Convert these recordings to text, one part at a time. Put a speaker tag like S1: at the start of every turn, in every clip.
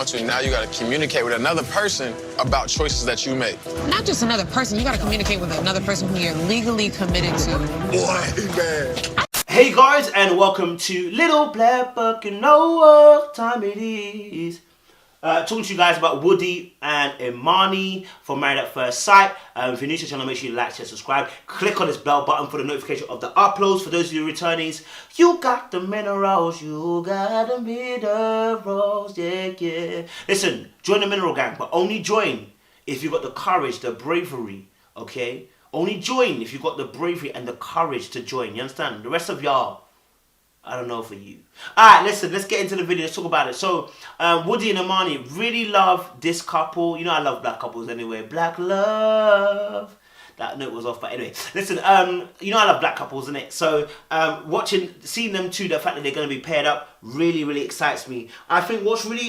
S1: to. Now you got to communicate with another person about choices that you make.
S2: Not just another person, you got to communicate with another person who you're legally committed to.
S1: Boy, man.
S3: Hey guys, and welcome to Little Black Book. You know what time it is. Talking to you guys about HOODIE and Imani for Married at First Sight. If you're new to the channel, make sure you like, share, subscribe. Click on this bell button for the notification of the uploads. For those of you returnees, you got the minerals, you got the minerals, yeah. Listen, join the mineral gang, but only join if you got the courage, the bravery, okay? Only join if you got the bravery and the courage to join, you understand? The rest of y'all, I don't know for you. Alright, listen, let's get into the video. Let's talk about it. So, HOODIE and Imani, really love this couple. You know I love black couples anyway. Black love. That note was off, but anyway. Listen, you know I love black couples, innit? So, seeing them two, the fact that they're going to be paired up, really, really excites me. I think what's going to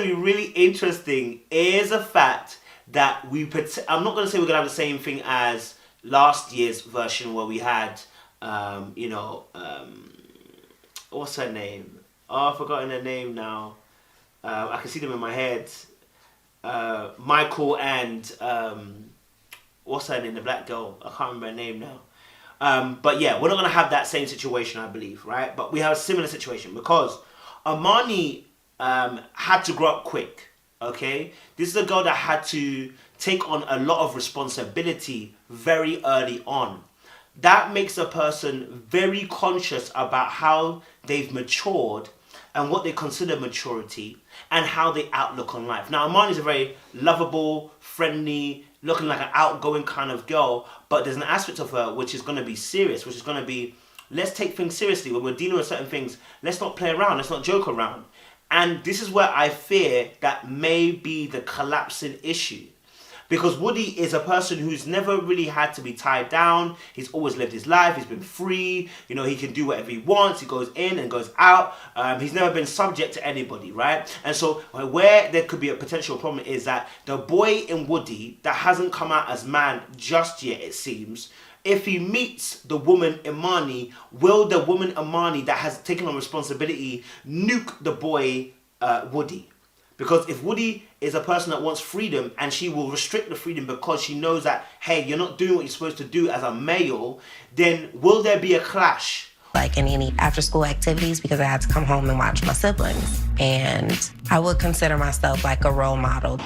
S3: be really interesting is the fact that I'm not going to say we're going to have the same thing as last year's version where we had, what's her name? Oh, I've forgotten her name now. I can see them in my head. Michael and, what's her name? The black girl. I can't remember her name now. But yeah, we're not going to have that same situation, I believe, right? But we have a similar situation because Imani had to grow up quick, okay? This is a girl that had to take on a lot of responsibility very early on. That makes a person very conscious about how they've matured and what they consider maturity and how they outlook on life. Now, Imani is a very lovable, friendly, looking like an outgoing kind of girl, but there's an aspect of her which is going to be serious, which is going to be, let's take things seriously. When we're dealing with certain things, let's not play around, let's not joke around. And this is where I fear that may be the collapsing issue. Because HOODIE is a person who's never really had to be tied down. He's always lived his life. He's been free. You know, he can do whatever he wants. He goes in and goes out. He's never been subject to anybody, right? And so where there could be a potential problem is that the boy in HOODIE that hasn't come out as man just yet, it seems, if he meets the woman Imani, will the woman Imani that has taken on responsibility nuke the boy HOODIE? Because if HOODIE is a person that wants freedom and she will restrict the freedom because she knows that, hey, you're not doing what you're supposed to do as a male, then will there be a clash?
S4: Like in any after school activities, because I had to come home and watch my siblings. And I would consider myself like a role model.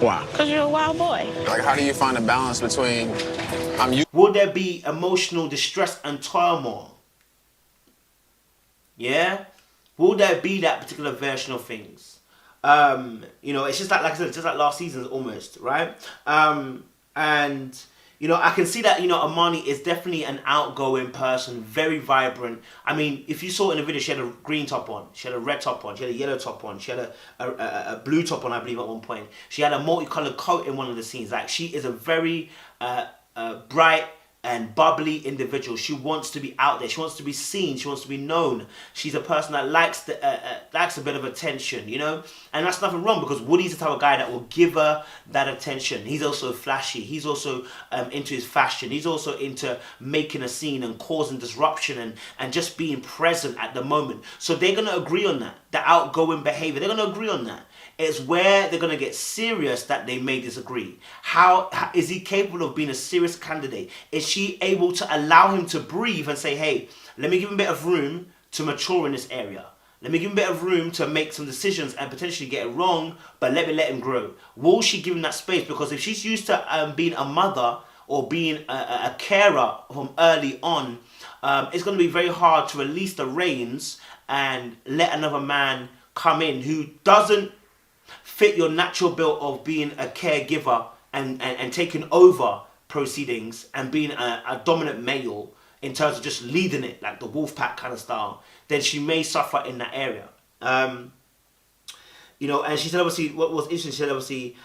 S1: Wow.
S2: Because you're a wild boy.
S1: Like, how do you find a balance between
S3: Will there be emotional distress and turmoil? Yeah? Will there be that particular version of things? It's just like I said, just like last season almost, right? And I can see that, Imani is definitely an outgoing person, very vibrant. I mean, if you saw in the video, she had a green top on, she had a red top on, she had a yellow top on, she had a blue top on, I believe, at one point. She had a multicolored coat in one of the scenes. Like, she is a very bright and bubbly individual. She wants to be out there. She wants to be seen. She wants to be known. She's a person that likes a bit of attention, And that's nothing wrong because HOODIE's the type of guy that will give her that attention. He's also flashy. He's also into his fashion. He's also into making a scene and causing disruption and just being present at the moment. So they're going to agree on that. The outgoing behavior. They're going to agree on that. It's where they're going to get serious that they may disagree. How is he capable of being a serious candidate? Is she able to allow him to breathe and say, hey, let me give him a bit of room to mature in this area. Let me give him a bit of room to make some decisions and potentially get it wrong, but let him grow. Will she give him that space? Because if she's used to being a mother or being a carer from early on, it's going to be very hard to release the reins and let another man come in who doesn't fit your natural build of being a caregiver and taking over proceedings and being a dominant male in terms of just leading it, like the wolf pack kind of style, then she may suffer in that area. And she said, obviously, what was interesting, she said, obviously,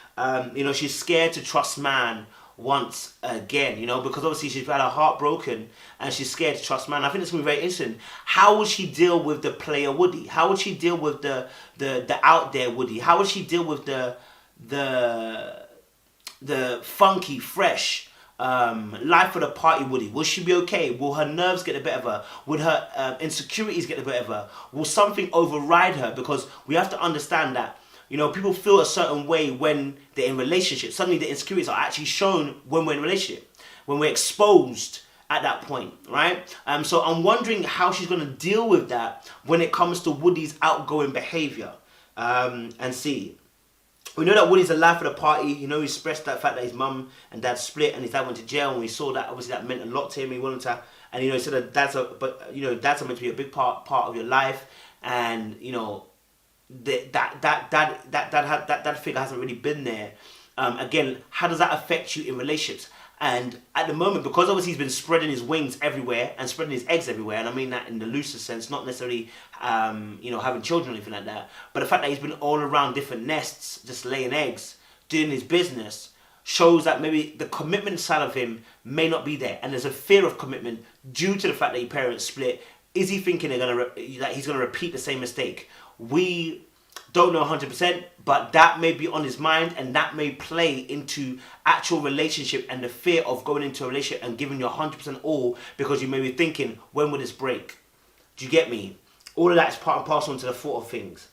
S3: she's scared to trust man once again, because obviously she's had her heart broken and she's scared to trust man. I think it's going to be very interesting. How would she deal with the player HOODIE? How would she deal with the out there HOODIE? How would she deal with the funky, fresh life of the party Woody? Will she be okay? Will her nerves get the better of her? Would her insecurities get the better of her? Will something override her? Because we have to understand that, you know, people feel a certain way when they're in relationships. Suddenly the insecurities are actually shown when we're in a relationship, when we're exposed at that point, right? So I'm wondering how she's going to deal with that when it comes to Woody's outgoing behavior. And see. We know that Woody's the life of the party. You know, he expressed that fact that his mum and dad split and his dad went to jail, and we saw that. Obviously, that meant a lot to him. He wanted to, and you know, he said that dads are meant to be a big part of your life, and you know, that figure hasn't really been there. Again, how does that affect you in relationships? And at the moment, because obviously he's been spreading his wings everywhere and spreading his eggs everywhere, and I mean that in the loosest sense, not necessarily, you know, having children or anything like that, but the fact that he's been all around different nests, just laying eggs, doing his business, shows that maybe the commitment side of him may not be there, and there's a fear of commitment due to the fact that his parents split. Is he thinking that he's gonna repeat the same mistake? We don't know 100%, but that may be on his mind, and that may play into actual relationship and the fear of going into a relationship and giving your 100% all, because you may be thinking, when will this break? Do you get me? All of that is part and parcel into the thought of things.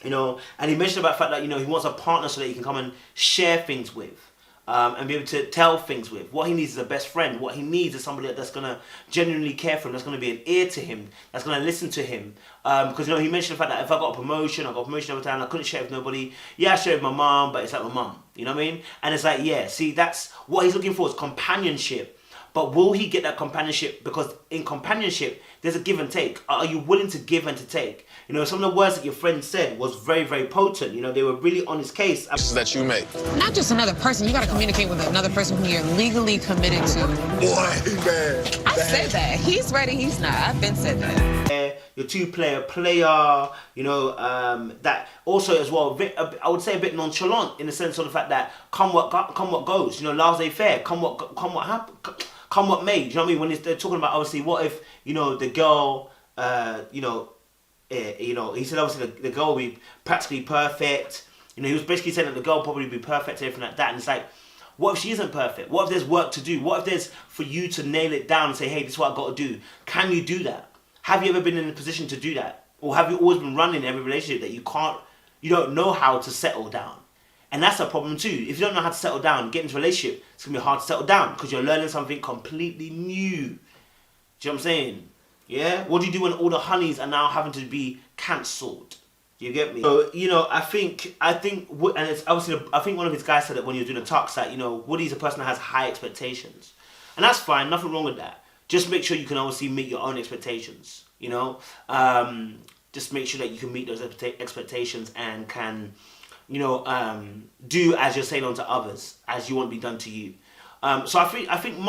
S3: You know, and he mentioned about the fact that, you know, he wants a partner so that he can come and share things with. And be able to tell things with. What he needs is a best friend. What he needs is somebody that's going to genuinely care for him, that's going to be an ear to him, that's going to listen to him. Because, you know, he mentioned the fact that if I got a promotion every time, I couldn't share it with nobody. Yeah, I share it with my mom, but it's like my mom. You know what I mean? And it's like, yeah, see, that's what he's looking for, is companionship. But will he get that companionship? Because in companionship, there's a give and take. Are you willing to give and to take? You know, some of the words that your friend said was very, very potent. You know, they were really on his case.
S1: That you make.
S2: Not just another person. You got to communicate with another person who you're legally committed to.
S1: Boy, man.
S5: I said that. He's ready, he's not. I've been said that.
S3: Your two-player, you know, that also as well, I would say a bit nonchalant in the sense of the fact that come what goes. You know, laissez-faire, come what may. Do you know what I mean? When they're talking about, obviously, what if, you know, the girl, you know, he said obviously the girl will be practically perfect. You know, he was basically saying that the girl will probably be perfect and everything like that. And it's like, what if she isn't perfect? What if there's work to do? What if there's for you to nail it down and say, hey, this is what I've got to do? Can you do that? Have you ever been in a position to do that? Or have you always been running every relationship that you don't know how to settle down? And that's a problem too. If you don't know how to settle down, get into a relationship, it's going to be hard to settle down because you're learning something completely new. Do you know what I'm saying? Yeah? What do you do when all the honeys are now having to be cancelled? Do you get me? So, you know, I think, and it's obviously, I think one of his guys said that when you're doing a talk that, you know, Woody's a person that has high expectations. And that's fine, nothing wrong with that. Just make sure you can obviously meet your own expectations, you know? Just make sure that you can meet those expectations and can, you know, do as you're saying unto others, as you want to be done to you. So I think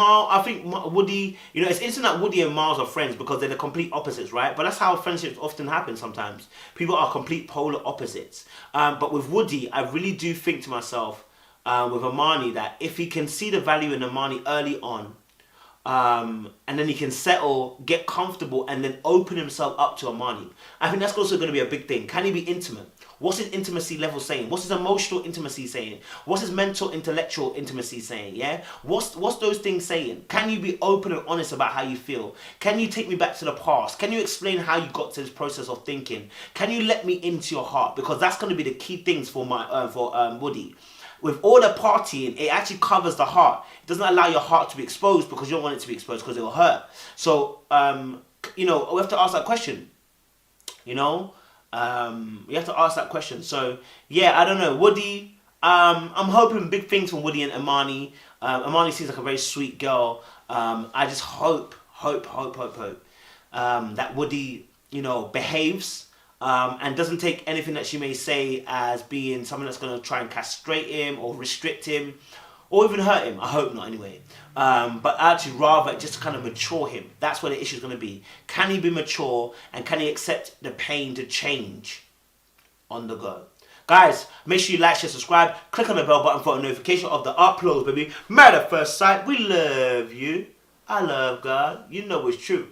S3: Woody, you know, it's interesting that Woody and Miles are friends because they're the complete opposites, right? But that's how friendships often happen sometimes. People are complete polar opposites. But with Woody, I really do think to myself, with Imani, that if he can see the value in Imani early on, and then he can settle, get comfortable, and then open himself up to Imani, I think that's also going to be a big thing. Can he be intimate? What's his intimacy level saying? What's his emotional intimacy saying? What's his mental, intellectual intimacy saying? Yeah? What's those things saying? Can you be open and honest about how you feel? Can you take me back to the past? Can you explain how you got to this process of thinking? Can you let me into your heart? Because that's going to be the key things for Woody. With all the partying, it actually covers the heart. It doesn't allow your heart to be exposed because you don't want it to be exposed because it will hurt. So, you know, we have to ask that question. You know? We have to ask that question. So, yeah, I don't know. Woody, I'm hoping big things from Woody and Imani. Imani seems like a very sweet girl. I just hope that Woody, you know, behaves. And doesn't take anything that she may say as being something that's going to try and castrate him or restrict him or even hurt him. I hope not anyway. But actually rather just to kind of mature him. That's where the issue is going to be. Can he be mature and can he accept the pain to change on the go? Guys, make sure you like, share, subscribe. Click on the bell button for a notification of the uploads, baby. Married at first sight. We love you. I love God. You know it's true.